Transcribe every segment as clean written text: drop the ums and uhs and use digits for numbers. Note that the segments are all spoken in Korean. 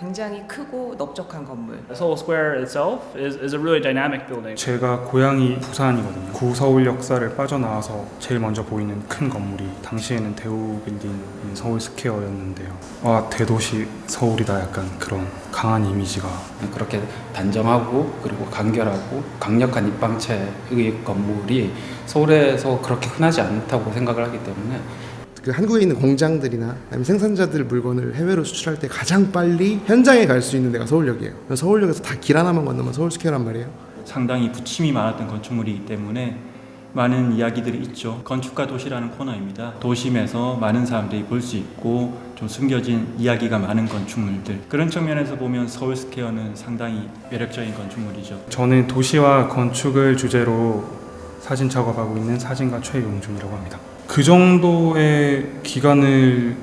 굉장히 크고 넓적한 건물. Seoul Square itself is a really dynamic building. 제가 고향이 부산이거든요. 구서울 역사를 빠져나와서 제일 먼저 보이는 큰 건물이 당시에는 대우 빌딩인 서울 스퀘어였는데요. 와, 대도시 서울이다, 약간 그런 강한 이미지가. 그렇게 단정하고 그리고 간결하고 강력한 입방체의 건물이 서울에서 그렇게 흔하지 않다고 생각을 하기 때문에 그 한국에 있는 공장들이나 아니면 생산자들 물건을 해외로 수출할 때 가장 빨리 현장에 갈 수 있는 데가 서울역이에요. 서울역에서 다 길 하나만 건너면 서울스퀘어란 말이에요. 상당히 부침이 많았던 건축물이기 때문에 많은 이야기들이 있죠. 건축가 도시라는 코너입니다. 도심에서 많은 사람들이 볼 수 있고 좀 숨겨진 이야기가 많은 건축물들, 그런 측면에서 보면 서울스퀘어는 상당히 매력적인 건축물이죠. 저는 도시와 건축을 주제로 사진 작업하고 있는 사진가 최용준이라고 합니다. 그 정도의 시간을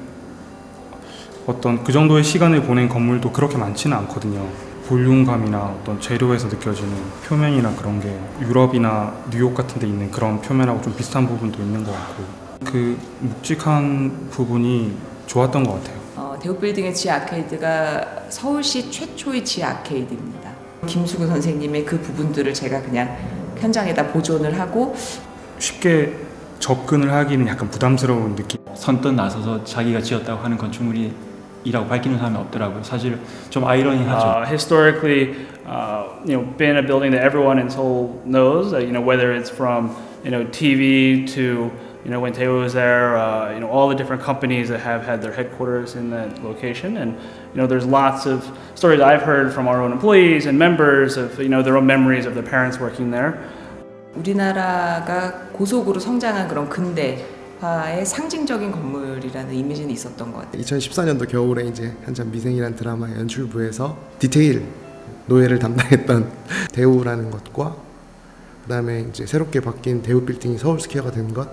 보낸 건물도 그렇게 많지는 않거든요. 볼륨감이나 어떤 재료에서 느껴지는 표면이나 그런 게 유럽이나 뉴욕 같은 데 있는 그런 표면하고 좀 비슷한 부분도 있는 것 같고, 그 묵직한 부분이 좋았던 것 같아요. 대우빌딩의 지 아케이드가 서울시 최초의 지 아케이드입니다. 김수근 선생님의 그 부분들을 제가 그냥 현장에다 보존을 하고 쉽게 접근을 하기는 약간 부담스러운 느낌. 선뜻 나서서 자기가 지었다고 하는 건축물이라고 밝히는 사람이 없더라고요. 사실 좀 아이러니하죠. Historically, been a building that everyone in Seoul knows. Whether it's from TV to when Daewoo was there, all the different companies that have had their headquarters in that location, and there's lots of stories I've heard from our own employees and members of their own memories of their parents working there. 우리나라가 고속으로 성장한 그런 근대화의 상징적인 건물이라는 이미지는 있었던 것 같아요. 2014년도 겨울에 이제 한참 미생이라는 드라마 연출부에서 디테일 노예를 담당했던 대우라는 것과 그다음에 이제 새롭게 바뀐 대우 빌딩이 서울스퀘어가 된 것,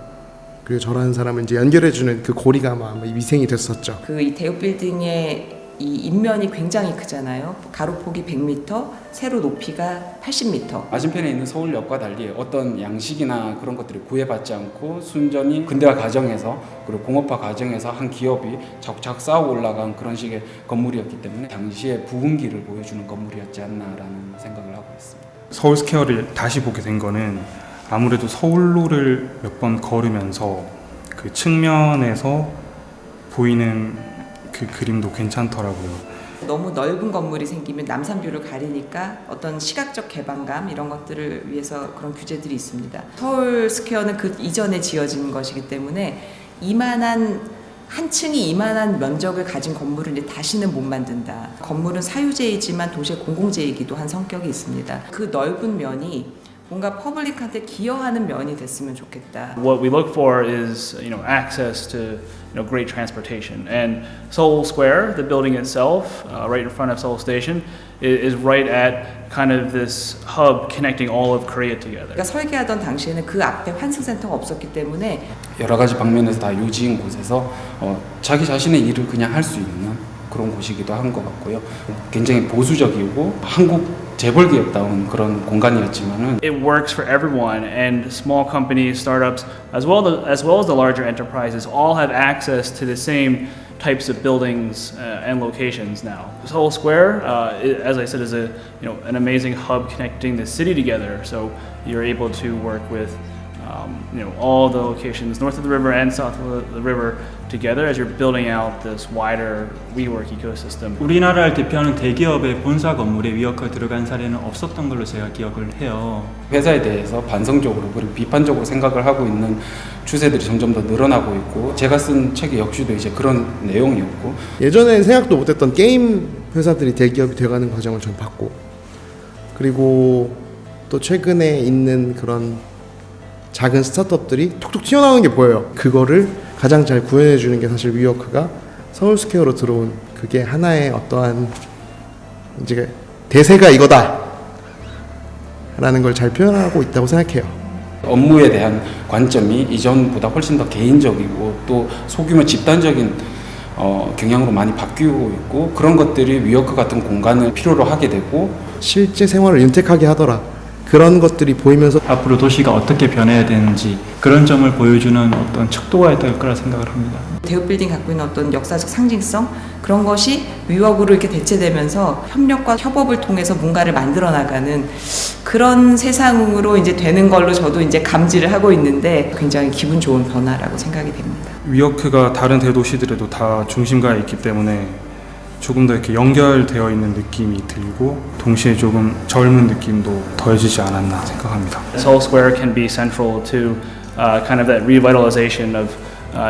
그리고 저라는 사람을 이제 연결해주는 그 고리가 아마 미생이 됐었죠. 이 대우 빌딩의 이 인면이 굉장히 크잖아요. 가로폭이 100m, 세로 높이가 80m. 맞은편에 있는 서울역과 달리 어떤 양식이나 그런 것들이 구애받지 않고 순전히 근대화 과정에서 그리고 공업화 과정에서 한 기업이 차곡차곡 쌓아 올라간 그런 식의 건물이었기 때문에 당시의 부흥기를 보여주는 건물이었지 않나라는 생각을 하고 있습니다. 서울스퀘어를 다시 보게 된 거는 아무래도 서울로를 몇 번 걸으면서 그 측면에서 보이는 그 그림도 괜찮더라고요. 너무 넓은 건물이 생기면 남산뷰를 가리니까 어떤 시각적 개방감 이런 것들을 위해서 그런 규제들이 있습니다. 서울 스퀘어는 그 이전에 지어진 것이기 때문에 한 층이 이만한 면적을 가진 건물을 이제 다시는 못 만든다. 건물은 사유재이지만 동시에 공공재이기도 한 성격이 있습니다. 그 넓은 면이 뭔가 퍼블릭한테 기여하는 면이 됐으면 좋겠다. What we look for is access to great transportation, and Seoul Square, the building itself, right in front of Seoul Station, is right at kind of this hub connecting all of Korea together. 그러니까 설계하던 당시에는 그 앞에 환승센터가 없었기 때문에 여러 가지 방면에서 다 요지인 곳에서 자기 자신의 일을 그냥 할 수 있는 그런 곳이기도 한 것 같고요. 굉장히 보수적이고 한국 재벌 기업다운 그런 공간이었지만은 It works for everyone, and small companies, startups, as well as the larger enterprises, all have access to the same types of buildings and locations now. Seoul Square, as I said, is an amazing hub connecting the city together. So you're able to work with all the locations north of the river and south of the river together as you're building out this wider WeWork ecosystem. 우리나라를 대표하는 대기업의 본사 건물에 위워크가 들어간 사례는 없었던 걸로 제가 기억을 해요. 회사에 대해서 반성적으로 그리고 비판적으로 생각을 하고 있는 추세들이 점점 더 늘어나고 있고, 제가 쓴 책의 역시도 이제 그런 내용이었고, 예전엔 생각도 못했던 게임 회사들이 대기업이 돼가는 과정을 전 봤고, 그리고 또 최근에 있는 그런 작은 스타트업들이 톡톡 튀어나오는 게 보여요. 그거를 가장 잘 구현해 주는 게 사실 위워크가 서울스퀘어로 들어온, 그게 하나의 어떠한 이제 대세가 이거다 라는 걸 잘 표현하고 있다고 생각해요. 업무에 대한 관점이 이전보다 훨씬 더 개인적이고 또 소규모 집단적인 경향으로 많이 바뀌고 있고, 그런 것들이 위워크 같은 공간을 필요로 하게 되고 실제 생활을 윤택하게 하더라. 그런 것들이 보이면서 앞으로 도시가 어떻게 변해야 되는지 그런 점을 보여주는 어떤 척도가 될 거라 생각을 합니다. 대우빌딩 갖고 있는 어떤 역사적 상징성 그런 것이 위워크로 이렇게 대체되면서 협력과 협업을 통해서 뭔가를 만들어 나가는 그런 세상으로 이제 되는 걸로 저도 이제 감지를 하고 있는데 굉장히 기분 좋은 변화라고 생각이 됩니다. 위워크가 다른 대도시들에도 다 중심가에 있기 때문에 조금 더 이렇게 연결되어 있는 느낌이 들고 동시에 조금 젊은 느낌도 더해지지 않았나 생각합니다. Seoul Square can be central to kind of that revitalization of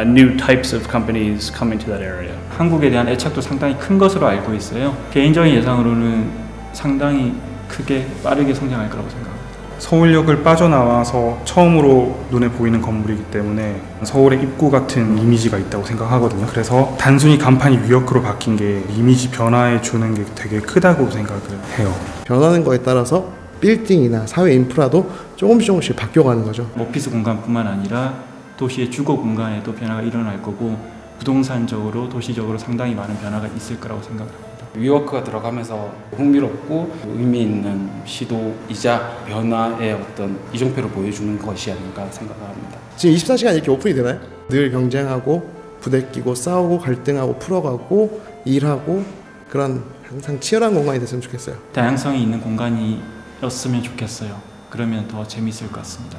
new types of companies coming to that area. 한국에 대한 애착도 상당히 큰 것으로 알고 있어요. 개인적인 예상으로는 상당히 크게 빠르게 성장할 거라고 생각합니다. 서울역을 빠져나와서 처음으로 눈에 보이는 건물이기 때문에 서울의 입구 같은 이미지가 있다고 생각하거든요. 그래서 단순히 간판이 위워크로 바뀐 게 이미지 변화에 주는 게 되게 크다고 생각을 해요. 변하는 거에 따라서 빌딩이나 사회 인프라도 조금씩 바뀌어가는 거죠. 오피스 공간뿐만 아니라 도시의 주거 공간에도 변화가 일어날 거고 부동산적으로 도시적으로 상당히 많은 변화가 있을 거라고 생각합니다. 위워크가 들어가면서 흥미롭고 의미 있는 시도이자 변화의 어떤 이정표를 보여주는 것이 아닌가 생각합니다. 지금 24시간 이렇게 오픈이 되나요? 늘 경쟁하고 부대끼고 싸우고 갈등하고 풀어가고 일하고 그런 항상 치열한 공간이 됐으면 좋겠어요. 다양성이 있는 공간이었으면 좋겠어요. 그러면 더 재밌을 것 같습니다.